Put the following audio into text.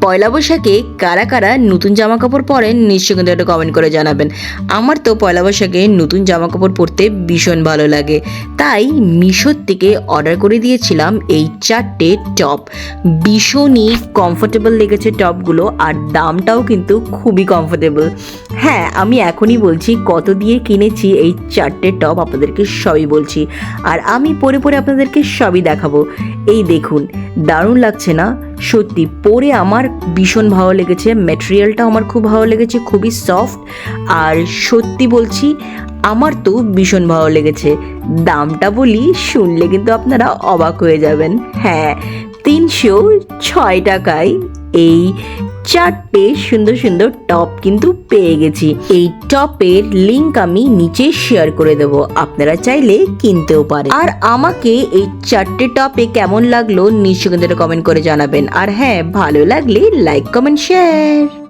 পয়লা বৈশাখে কারা কারা নতুন জামা কাপড় পরেন নিশ্চয়ই কিন্তু একটা কমেন্ট করে জানাবেন। আমার তো পয়লা বৈশাখে নতুন জামা কাপড় পরতে ভীষণ ভালো লাগে, তাই মিশোর থেকে অর্ডার করে দিয়েছিলাম এই 4টে টপ। ভীষণই কমফোর্টেবল লেগেছে টপগুলো, আর দামটাও কিন্তু খুবই কমফোর্টেবল। হ্যাঁ, আমি এখনই বলছি কত দিয়ে কিনেছি এই 4টে টপ, আপনাদেরকে সবই বলছি, আর আমি পরে পরে আপনাদেরকে সবই দেখাবো। এই দেখুন, দারুণ লাগছে না? সত্যি পরে আমার ভীষণ ভালো লেগেছে, ম্যাটেরিয়ালটা আমার খুব ভালো লেগেছে, খুবই সফট, আর সত্যি বলছি আমার তো ভীষণ ভালো লেগেছে। দামটা বলি, শুনলে কিন্তু আপনারা অবাক হয়ে যাবেন। হ্যাঁ, 306 টাকায় এই 4টে সুন্দর সুন্দর টপ কিন্তু পেয়ে গেছি। এই টপের লিংক আমি নিচে শেয়ার করে দেবো, আপনারা চাইলে কিনতেও পারেন। আর আমাকে এই 4টে টপে কেমন লাগলো নিশ্চয়ই কিন্তু কমেন্ট করে জানাবেন। আর হ্যাঁ, ভালো লাগলে লাইক, কমেন্ট, শেয়ার।